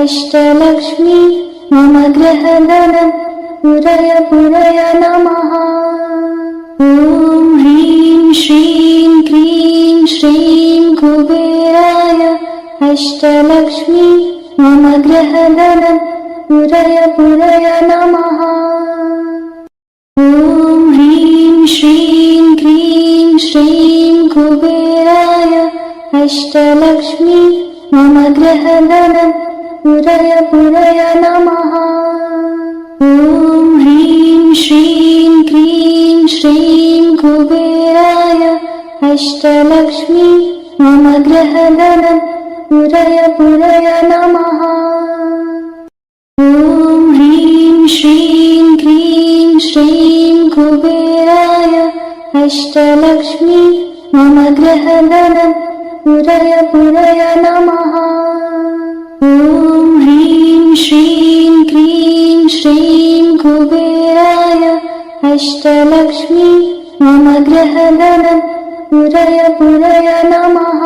अष्टलक्ष्मी मम गृहधनं पुरय पुरय नमः। ॐ ह्रीं श्रीं क्रीं श्रीं कुबेराय अष्टलक्ष्मी मम गृहधनं पुरय पुरय नमः। ॐ ह्रीं श्रीं क्रीं श्रीं कुबेराय अष्टलक्ष्मी मम गृहधनं पुरय पुरय नमः। ॐ ह्रीं श्रीं क्रीं श्रीं कुबेराय अष्टलक्ष्मी मम गृहधनं पुरय पुरय नमः। ॐ ह्रीं श्रीं क्रीं श्रीं कुबेराय अष्टलक्ष्मी मम गृहधनं पुरय पुरय नमः। ॐ ह्रीं श्रीं क्रीं श्रीं कुबेराय अष्टलक्ष्मी मम गृहधनं पुरय पुरय नमः।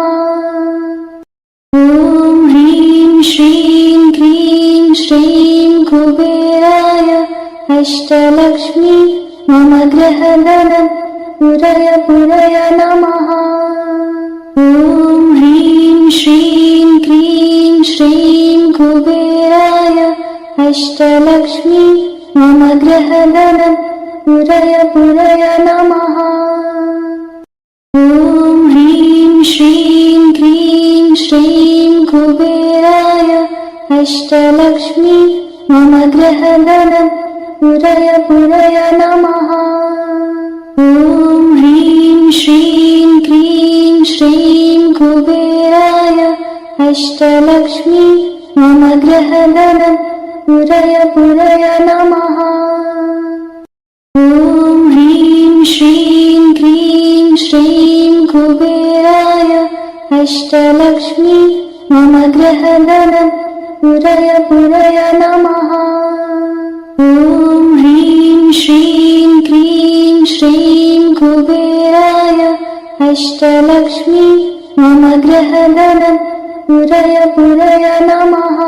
ॐ ह्रीं श्रीं क्रीं श्रीं कुबेराय अष्टलक्ष्मी मम गृहधनं पुरय पुरय नमः। ॐ ह्रीं श्रीं क्रीं श्रीं कुबेराय अष्टलक्ष्मी मम गृहधनं पुरय पुरय नमः। ॐ ह्रीं श्रीं क्रीं श्रीं कुबेराय अष्टलक्ष्मी मम गृहधनं पुरय पुरय नमः। ॐ ह्रीं श्रीं क्रीं श्रीं कुबेराय अष्टलक्ष्मी मम गृहधनं पुरय पुरय नमः। ॐ ह्रीं श्रीं क्रीं श्रीं कुबेराय अष्टलक्ष्मी मम गृहधनं पुरय पुरय नमः। ॐ ह्रीं श्रीं क्रीं श्रीं कुबेराय अष्टलक्ष्मी मम गृहधनं पुरय पुरय नमः।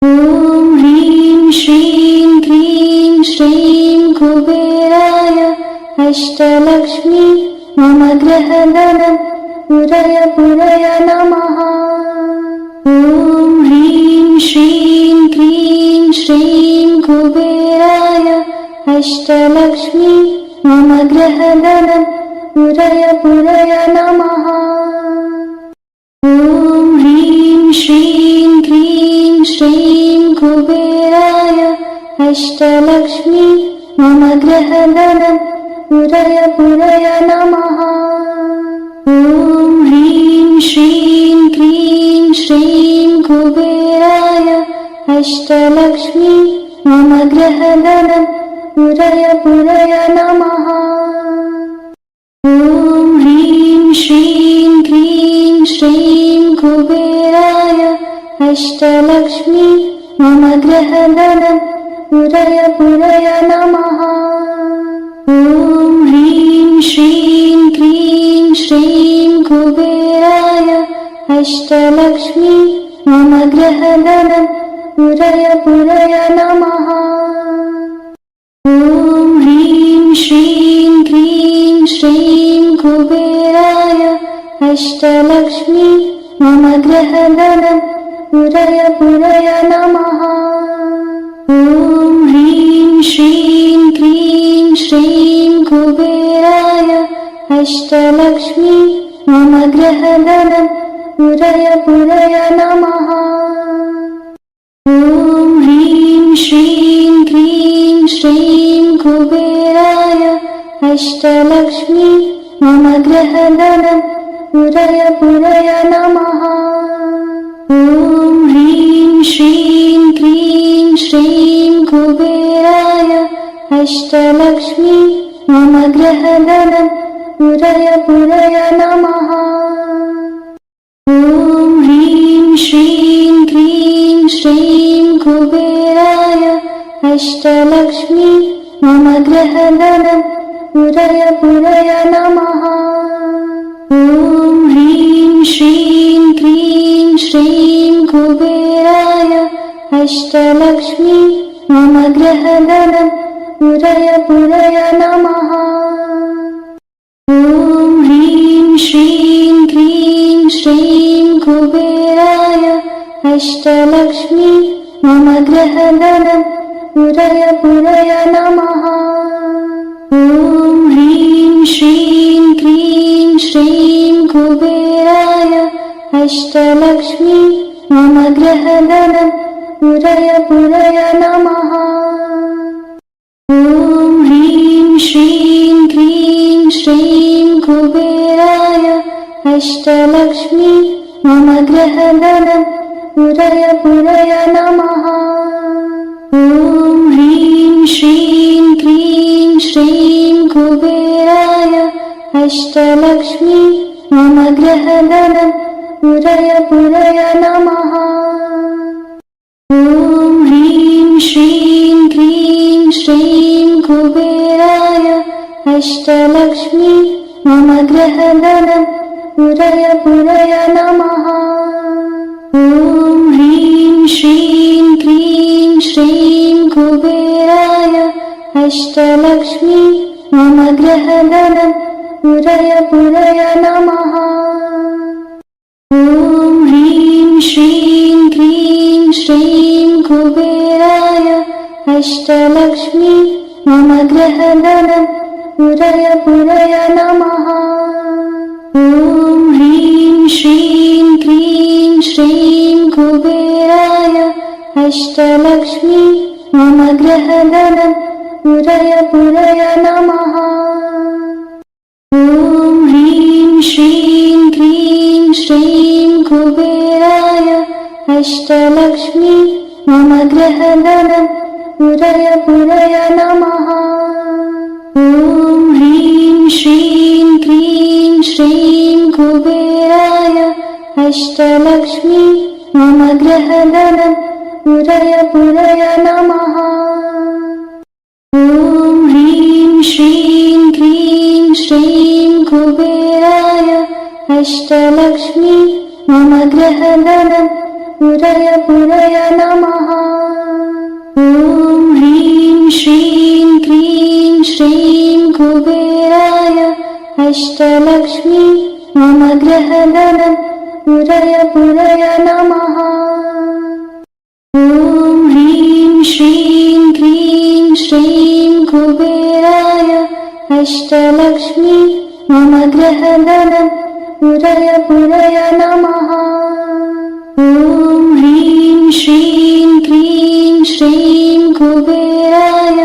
ॐ ह्रीं श्रीं क्रीं श्रीं कुबेराय अष्टलक्ष्मी मम गृहधनं पुरय पुरय नमः। ॐ ह्रीं श्रीं क्रीं श्रीं कुबेराय अष्टलक्ष्मी मम गृहधनं पुरय पुरय नमः। ॐ ह्रीं श्रीं क्रीं श्रीं कुबेराय अष्टलक्ष्मी मम गृहधनं पुरय पुरय नमः। ॐ ह्रीं श्रीं क्रीं श्रीं कुबेराय अष्टलक्ष्मी मम गृहधनं पुरय पुरय नमः। ॐ ह्रीं श्रीं क्रीं श्रीं कुबेराय अष्टलक्ष्मी मम गृहधनं पुरय पुरय नमः। ॐ ह्रीं श्रीं क्रीं श्रीं कुबेराय अष्टलक्ष्मी मम गृहधनं पुरय पुरय नमः। ॐ ह्रीं श्रीं क्रीं श्रीं कुबेराय अष्टलक्ष्मी मम गृहधनं पुरय पुरय नमः। ॐ ह्रीं श्रीं क्रीं श्रीं कुबेराय अष्टलक्ष्मी मम गृहधनं पुरय पुरय नमः। ॐ ह्रीं श्रीं क्रीं श्रीं कुबेराय अष्टलक्ष्मी मम गृहधनं पुरय पुरय नमः। ॐ ह्रीं श्रीं क्रीं श्रीं कुबेराय अष्टलक्ष्मी मम गृहधनं पुरय पुरय नमः। ॐ ह्रीं श्रीं क्रीं श्रीं कुबेराय अष्टलक्ष्मी मम गृहधनं पुरय पुरय नमः। ॐ ह्रीं श्रीं क्रीं श्रीं कुबेराय अष्टलक्ष्मी मम गृहधनं पुरय पुरय नमः। ॐ ह्रीं श्रीं क्रीं श्रीं कुबेराय अष्टलक्ष्मी मम गृहधनं पुरय पुरय नमः। ॐ ह्रीं श्रीं क्रीं श्रीं कुबेराय अष्टलक्ष्मी मम गृहधनं पुरय पुरय नमः। ॐ ह्रीं श्रीं क्रीं श्रीं कुबेराय अष्टलक्ष्मी मम गृहधनं पुरय पुरय नमः। ॐ ह्रीं श्रीं क्रीं श्रीं कुबेराय अष्टलक्ष्मी मम गृहधनं पुरय पुरय नमः। ॐ ह्रीं श्रीं क्रीं श्रीं कुबेराय अष्टलक्ष्मी मम गृहधनं पुरय पुरय नमः। ॐ ह्रीं श्रीं क्रीं श्रीं कुबेराय अष्टलक्ष्मी मम गृहधनं पुरय पुरय नमः। ॐ ह्रीं श्रीं क्रीं श्रीं कुबेराय अष्टलक्ष्मी मम गृहधनं पुरय पुरय नमः। ॐ ह्रीं श्रीं क्रीं श्रीं कुबेराय अष्टलक्ष्मी मम गृहधनं पुरय पुरय नमः। ॐ ह्रीं श्रीं क्रीं श्रीं कुबेराय अष्टलक्ष्मी मम गृहधनं पुरय पुरय नमः। ॐ ह्रीं श्रीं क्रीं श्रीं कुबेराय अष्टलक्ष्मी मम गृहधनं पुरय पुरय नमः। ॐ ह्रीं श्रीं क्रीं श्रीं कुबेराय अष्टलक्ष्मी मम गृहधनं पुरय पुरय नमः। ॐ ह्रीं श्रीं क्रीं श्रीं कुबेराय अष्टलक्ष्मी मम गृहधनं पुरय पुरय नमः। ॐ ह्रीं श्रीं क्रीं श्रीं कुबेराय अष्टलक्ष्मी मम गृहधनं पुरय पुरय नमः। ॐ ह्रीं श्रीं क्रीं श्रीं कुबेराय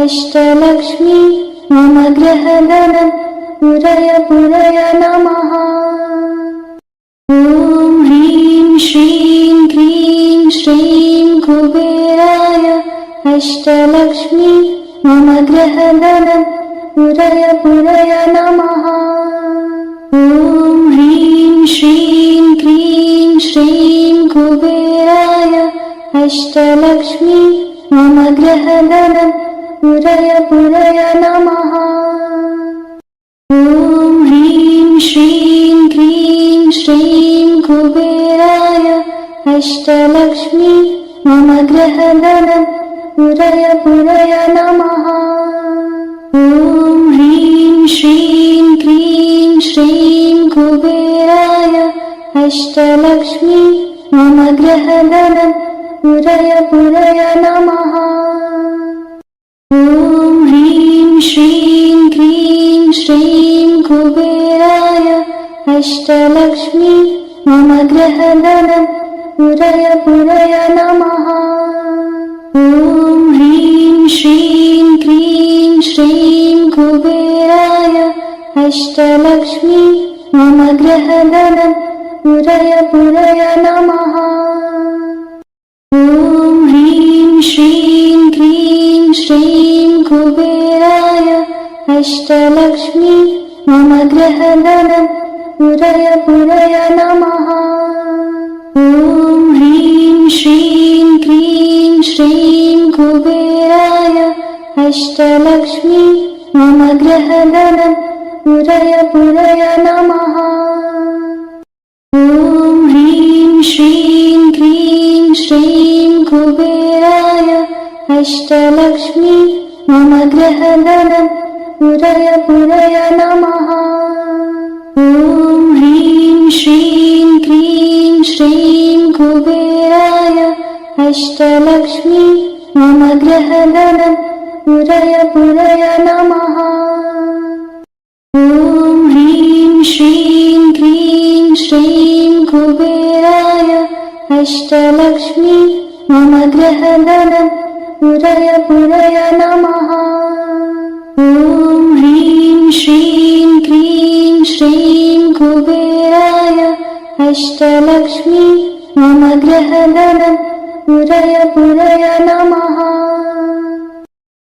अष्टलक्ष्मी मम गृहधनं पुरय पुरय नमः। ॐ ह्रीं श्रीं क्रीं श्रीं कुबेराय अष्टलक्ष्मी मम गृहधनं पुरय पुरय नमः। ॐ ह्रीं श्रीं क्रीं श्रीं कुबेराय अष्टलक्ष्मी मम गृहधनं पुरय पुरय नमः। ॐ ह्रीं श्रीं क्रीं श्रीं कुबेराय अष्टलक्ष्मी मम गृहधनं पुरय पुरय नमः। ॐ ह्रीं श्रीं क्रीं श्रीं कुबेराय अष्टलक्ष्मी मम गृहधनं पुरय पुरय नमः। ॐ ह्रीं श्रीं क्रीं श्रीं कुबेराय अष्टलक्ष्मी मम गृहधनं पुरय पुरय नमः। ॐ ह्रीं श्रीं क्रीं श्रीं कुबेराय अष्टलक्ष्मी मम गृहधनं पुरय पुरय नमः। ॐ ह्रीं श्रीं क्रीं श्रीं कुबेराय अष्टलक्ष्मी मम गृहधनं पुरय पुरय नमः। ॐ ह्रीं श्रीं क्रीं श्रीं कुबेराय अष्टलक्ष्मी मम गृहधनं पुरय पुरय नमः। ॐ ह्रीं श्रीं क्रीं श्रीं कुबेराय अष्टलक्ष्मी मम गृहधनं पुरय पुरय नमः। ॐ ह्रीं श्रीं क्रीं श्रीं कुबेराय अष्टलक्ष्मी मम गृहधनं पुरय पुरय नमः। ॐ ह्रीं श्रीं क्रीं श्रीं कुबेराय अष्टलक्ष्मी मम गृहधनं पुरय पुरय नमः। ॐ ह्रीं श्रीं क्रीं श्रीं कुबेराय अष्टलक्ष्मी मम गृहधनं पुरय पुरय नमः।